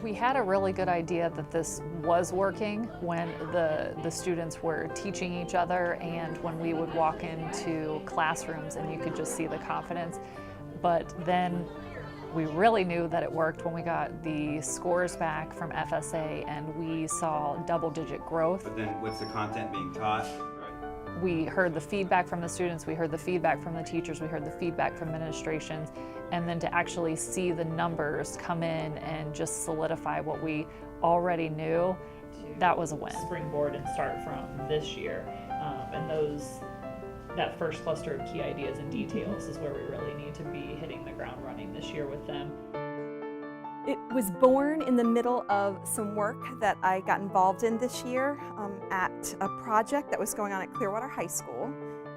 We had a really good idea that this was working when the students were teaching each other and when we would walk into classrooms and you could just see the confidence. But then we really knew that it worked when we got the scores back from FSA and we saw double-digit growth. But then what's the content being taught? We heard the feedback from the students, we heard the feedback from the teachers, we heard the feedback from administrations, and then to actually see the numbers come in and just solidify what we already knew, that was a win. Springboard and start from this year, and that first cluster of key ideas and details is where we really need to be hitting the ground running this year with them. It was born in the middle of some work that I got involved in this year at a project that was going on at Clearwater High School.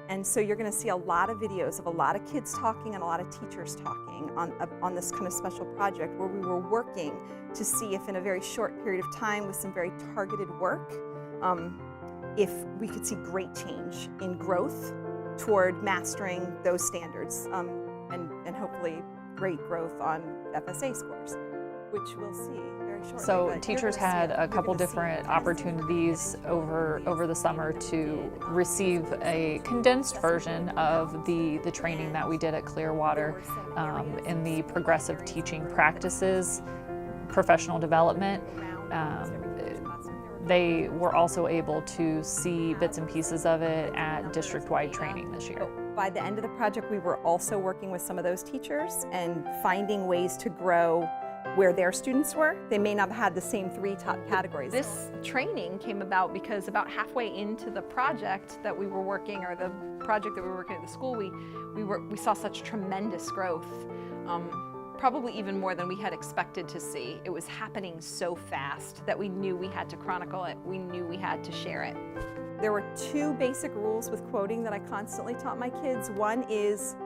And so you're going to see a lot of videos of a lot of kids talking and a lot of teachers talking on this kind of special project where we were working to see if in a very short period of time with some very targeted work, if we could see great change in growth toward mastering those standards and hopefully great growth on FSA scores, which we'll see very shortly. So teachers had a couple different opportunities over the summer to receive a condensed version of the training that we did at Clearwater in the progressive teaching practices, professional development. They were also able to see bits and pieces of it at district-wide training this year. By the end of the project, we were also working with some of those teachers and finding ways to grow where their students were. They may not have had the same 3 top categories. This training came about because about halfway into the project that we were working, or the project that we were working at the school, we saw such tremendous growth. Probably even more than we had expected to see. It was happening so fast that we knew we had to chronicle it. We knew we had to share it. There were 2 basic rules with quoting that I constantly taught my kids. One is,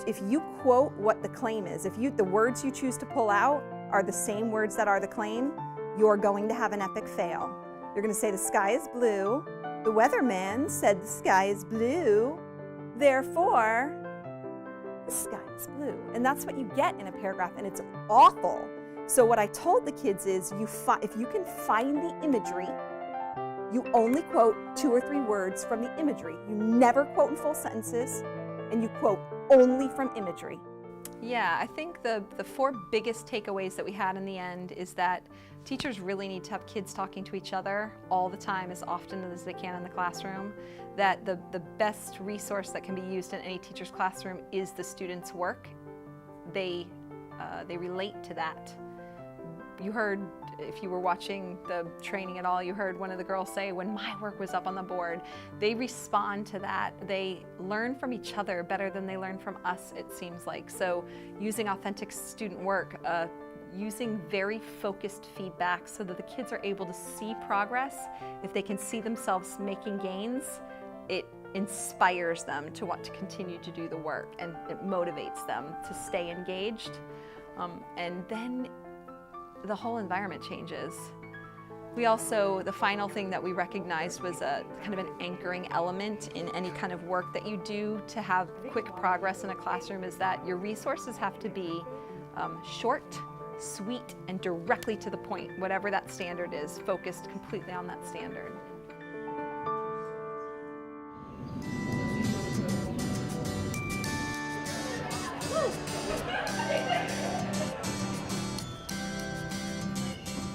if you quote what the claim is, if the words you choose to pull out are the same words that are the claim, you're going to have an epic fail. You're going to say the sky is blue, the weatherman said the sky is blue, therefore the sky is blue. And that's what you get in a paragraph, and it's awful. So what I told the kids is, if you can find the imagery, you only quote 2 or 3 words from the imagery. You never quote in full sentences, and you quote only from imagery. Yeah, I think the 4 biggest takeaways that we had in the end is that teachers really need to have kids talking to each other all the time, as often as they can in the classroom. That the best resource that can be used in any teacher's classroom is the students' work. They relate to that. You heard, if you were watching the training at all, you heard one of the girls say, when my work was up on the board, they respond to that. They learn from each other better than they learn from us, it seems like. So using authentic student work, using very focused feedback so that the kids are able to see progress. If they can see themselves making gains, it inspires them to want to continue to do the work, and it motivates them to stay engaged. And then the whole environment changes. We also, the final thing that we recognized was a kind of an anchoring element in any kind of work that you do to have quick progress in a classroom, is that your resources have to be short, sweet, and directly to the point, whatever that standard is, focused completely on that standard.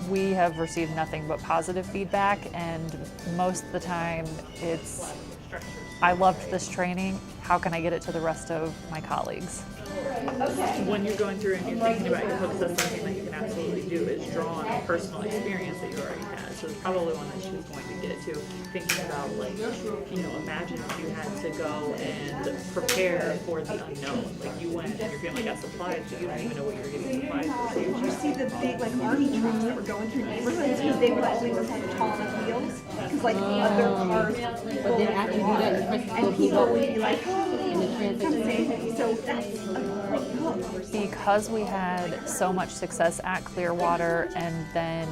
We have received nothing but positive feedback, and most of the time it's, I loved this training, how can I get it to the rest of my colleagues? When you're going through and you're thinking about your books, that's something that you can absolutely do, is draw on a personal experience that you already had. So it's probably one that she's going to get to, thinking about, like, you know, imagine if you had to go and prepare for the unknown. Like, you went and your family got supplies, but you don't even know what you're getting supplies for. Did you see the big, like, army trucks that were going through neighborhoods because they realized we were having tall enough wheels? Because, like, other cars but then after you do that, you press and people would be like, in the transition. so that's a great hook. Because we had so much success at Clearwater and then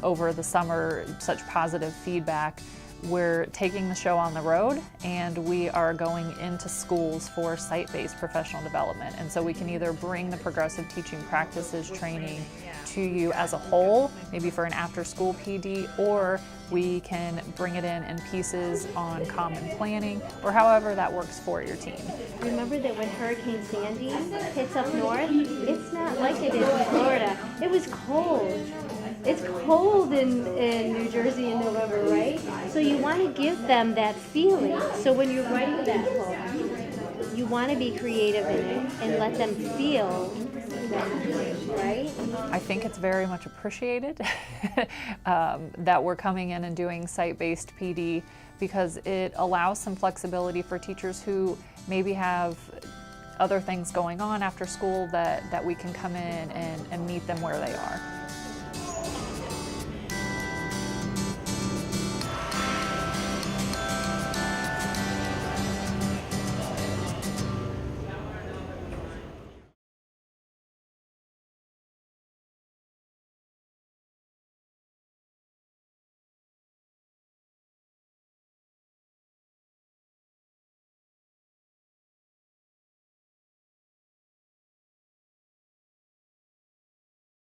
over the summer such positive feedback, we're taking the show on the road, and we are going into schools for site-based professional development. And so we can either bring the progressive teaching practices training to you as a whole, maybe for an after-school PD, or we can bring it in pieces on common planning, or however that works for your team. Remember that when Hurricane Sandy hits up north, it's not like it is in Florida. It was cold. It's cold in New Jersey in November, right? So you want to give them that feeling. So when you're writing that book, you want to be creative in it and let them feel that feeling, right? I think it's very much appreciated that we're coming in and doing site-based PD, because it allows some flexibility for teachers who maybe have other things going on after school, that we can come in and meet them where they are.